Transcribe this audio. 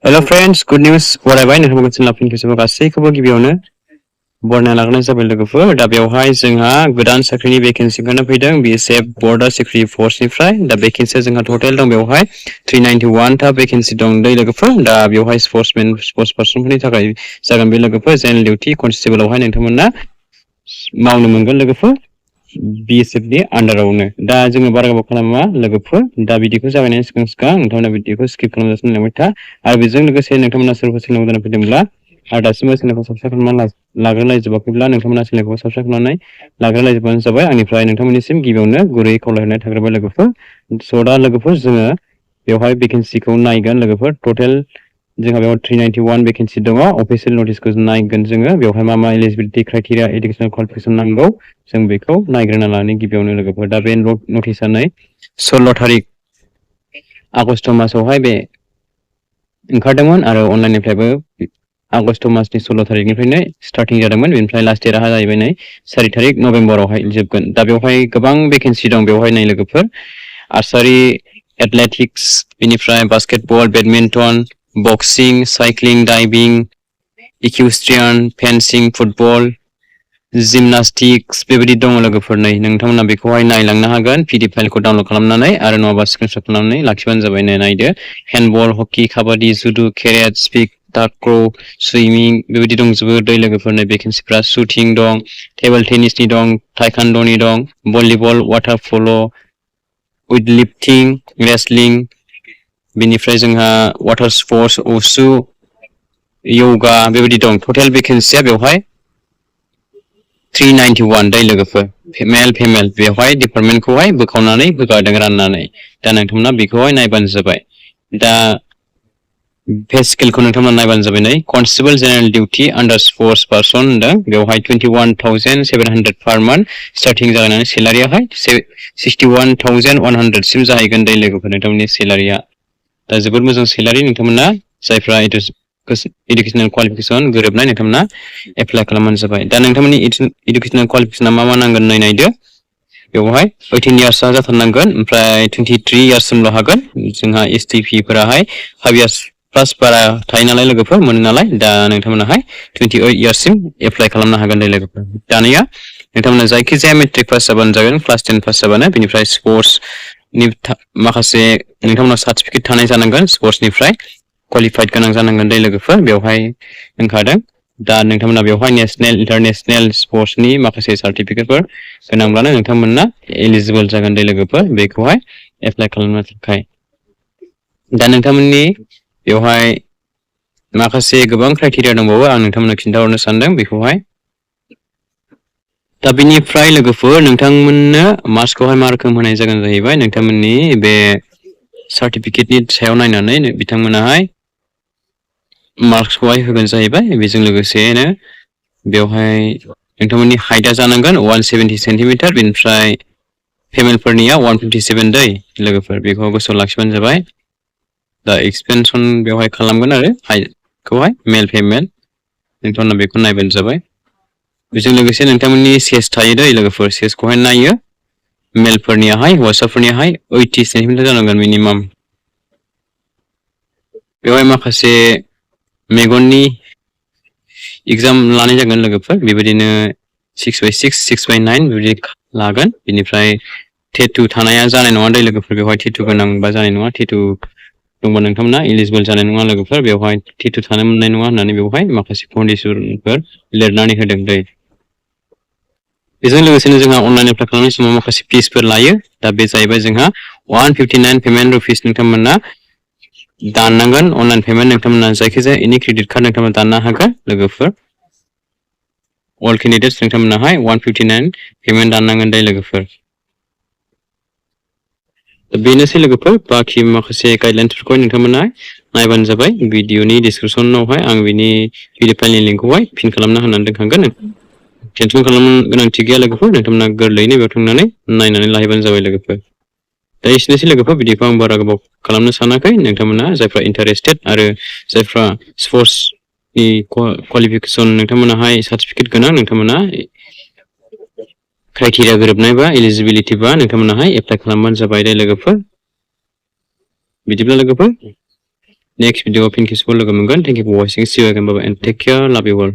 Hello friends, good news. Whatever नोंथांमोन लाफिन केसबो गासैखौबो गिबियावनो बरनायना लाग्रोनाय जाबाय लोगोफोर दा बेवहाय जोंहा गोदान साख्रिनि भेकेन्सिखौनो फैदों BSF बर्डार सिकिउरिटि फोर्सनिफ्राय दा भेकेन्सिया जोंहा टटेल दं बेवहाय 391 ता भेकेन्सि दं दै लोगोफोर दा बेवहाय स्पर्ट्स पार्सनफोरनि थाखाय जागोन बे लोगोफोर जेनेरेल डिउटि कनस्टेबलआवहाय नोंथांमोना मावनो मोनगोन लोगोफोर BSF नि आन्डारावनो दा जोङो बारा गोबाव खालामा लोगोफोर दा भिडिअखौ जागायनायनि सिगां नोंथांमोना भिडिअखौ स्किप खालामजासिनो लांबाय था आरो बेजों लोगोसे नोंथांमोना सोरबा सोलोंनो गोनां फैदोंब्ला आरो दासिमबो चेनेलखौ साबस्क्राइब खालामना लाग्रोलायजोबाखैब्ला नोंथांमोना चेनेलखौ साबस्क्राइब खालामनानै लाग्रोलायजोबानो जाबाय आंनिफ्राय नोंथांमोननिसिम गिबियावनो गुरै खावलायनाय थाग्रोबाय लोगोफोर स' दा लोगोफोर जोङो बेवहाय भेकेन्सिखौ नायगोन लोगोफोर टटेल जोंहा बेयाव 391 भेकेन्सि दङ अफिसियेल नटिसखौ नायगोन जोङो बेवहाय मा एलिजिबिलिटि क्राइटेरिया एडुकेसनेल क्वालिफिकेसन नांगौ जों बेखौ नायग्रोना लानो गिबियावनो लोगोफोर दा बे नटिसआ नै 16 थारिख आगस्ट मासावहाय बे ओंखारदोंमोन आरो अनलाइननिफ्रायबो आगस्ट मासनि 16 थारिखनिफ्रायनो स्टार्टिं जादोंमोन बेनिफ्राय लास्ट डेटआ जाहैबाय नै 4 थारिख नभेम्बरावहाय जोबगोन दा बेवहाय गोबां भेकेन्सि दं बेवहाय नै लोगोफोर आर्सारि एथलेटिक्स बेनिफ्राय basketball badminton boxing cycling diving equestrian fencing football gymnastics बेबायदि दङ लोगोफोर नै नोंथांमोना बेखौहाय नायलांनो हागोन PDF फाइलखौ डाउनलड खालामनानै आरो नङाबा स्क्रिनशट खालामनानै लाखिबानो जाबाय नायदो हेन्डबल हकि काबादि जुदु केरेट स्पिक टाक्र सुइमिं बेबायदि दंजोबो दै लोगोफोरनो भेकेन्सिफ्रा शुटिं दं टेबल टेनिसनि दं टाइकान्ड'नि दं भलिबल वाटार पल' वेटलिफ्टिं रेसलिं बेनिफ्राय जोंहा वाटार स्पर्ट्स उसु योगा बेबायदि दं टटेल भेकेन्सिया बेवहाय 391 दै लोगोफोर मेल फिमेल बेवहाय डिपार्टमेन्टखौहाय बोखावनानै होगारदों राननानै दा नोंथांमोना बेखौहाय नायबानो जाबाय दा पे स्केलखौ नोंथांमोना नायबानो जाबाय नै कनस्टेबल जेनेरेल डिउटि आन्डार स्पर्ट्स पार्सन होनदों बेवहाय 21,700 पार मान्थ स्टार्टिं जानानै सेलारियाहाय 61,100 सिम जाहैगोन दै लोगोफोर नोंथांमोननि सेलारिया दा जोबोद मोजां सेलारि नोंथांमोना जायफ्रा एडुकेसनेल क्वालिफिकेसन गोरोबनाय नोंथांमोना एप्लाइ खालामबानो जाबाय दा नोंथांमोननि एडुकेसनेल क्वालिफिकेसना मा नांगोन नायदो बेवहाय 18 इयार्सआ जाथारनांगोन ओमफ्राय 23 इयार्ससिमल' हागोन जोंहा STP फोराहाय 5 इयार्स प्लास बारा थायो नालाय लोगोफोर मोनो नालाय दा नोंथांमोनाहाय 28 इयार्ससिम एप्लाइ खालामनो हागोन दै लोगोफोर दानिया नोंथांमोना जायखिजाया मेट्रिक पास जाबानो जागोन क्लास 10 पास जाबानो बेनिफ्राय स्पर्ट्सनि माखासे नोंथांमोना सार्टिफिकेट थानाय जानांगोन स्पर्ट्सनिफ्राय क्वालिफाइड गोनां जानांगोन दै लोगोफोर बेवहाय ओंखारदों दा नोंथांमोना बेवहाय नेशनेल इन्टारनेशनेल स्पर्ट्सनि माखासे सार्टिफिकेटफोर गोनांब्लानो नोंथांमोना एलिजिबल जागोन दै लोगोफोर बेखौहाय एप्लाइ खालामनो थाखाय दा नोंथांमोननि बेवहाय माखासे गोबां क्राइटेरिया दंबावो आं नोंथांमोननो खिन्थाहरनो सानदों बेखौहाय दा बेनिफ्राय लोगोफोर नोंथांमोननो मार्क्सखौहाय मा रोखोम होनाय जागोन जाहैबाय नोंथांमोननि बे सार्टिफिकेटनि सायाव नायनानै बिथांमोनाहाय मार्क्सखौहाय होगोन जाहैबाय बेजों लोगोसेनो बेवहाय नोंथांमोननि हाइटआ जानांगोन 170 सेन्टिमिटार बेनिफ्राय फेमेलफोरनिया 157 दै लोगोफोर बेखौ गोसोआव लाखिबानो जाबाय दा एक्सपेनसन बेवहाय खालामगोन आरो हाइटखौहाय मेल फेमेल नोंथांमोना बेखौ नायबानो जाबाय बेजों लोगोसे नोंथांमोननि सेस थायो दै लोगोफोर सेसखौहाय नायो मेलफोरनियाहाय हौवासाफोरनियाहाय 80 सेन्टिमिटार जानांगोन मिनिमाम बेवहाय माखासे मेगननि एग्जाम लानाय जागोन लोगोफोर बेबायदिनो 6/6 6/9 बेबायदि लागोन बेनिफ्राय टेटु थानाया जानाय नङा दै लोगोफोर बेवहाय टेटु गोनांबा जानाय नङा टेटु दंबा नोंथांमोना एलिजिबल जानाय नङा लोगोफोर बेवहाय टेटु थानो मोननाय नङा होननानै बेवहाय माखासे कन्डिसनफोर लिरनानै होदों दै बेजों लोगोसेनो जोंहा अनलाइन एप्लाइ खालामनाय समाव माखासे फिसफोर लायो दा बे जाहैबाय जोंहा 159 पेमेन्ट रुपिस नोंथांमोना दाननांगोन अनलाइन पेमेन्ट नोंथांमोना जायखिजाया एनि क्रेडिट कार्ड नोंथांमोना दाननो हागोन लोगोफोर अल केन्डिडेट्स नोंथांमोनाहाय 159 पेमेन्ट दाननांगोन दै लोगोफोर बेनोसै लोगोफोर बाखि माखासे गाइडलाइन्सफोरखौ नोंथांमोना नायबानो जाबाय भिडिअनि डिसक्रिपसनावहाय आं बिनि PDF फाइलनि लिंकखौहाय पिन खालामना होनानै दोनखागोन टेनसन खालामनो गोनांथि गैया लोगोफोर नोंथांमोना गोरलैयैनो बेयाव थांनानै नायनानै लाहैबानो जाबाय लोगोफोर दा एसेनोसै लोगोफोर भिडिअखौ आं बारा गोबाव खालामनो सानाखै नोंथांमोना जायफ्रा इन्टारेस्टेड आरो जायफ्रा स्पर्ट्सनि क्वालिफिकेसन नोंथांमोनाहाय सार्टिफिकेट गोनां नोंथांमोना क्राइटेरिया गोरोबनाय बा एलिजिबिलिटि बा नोंथांमोनाहाय एप्लाइ खालामबानो जाबाय दे लोगोफोर बिदिब्ला लोगोफोर Next video फिन खेबसेबाव लोगो मोनगोन. Thank you for watching. See you again. Bye bye and take care. Love you all.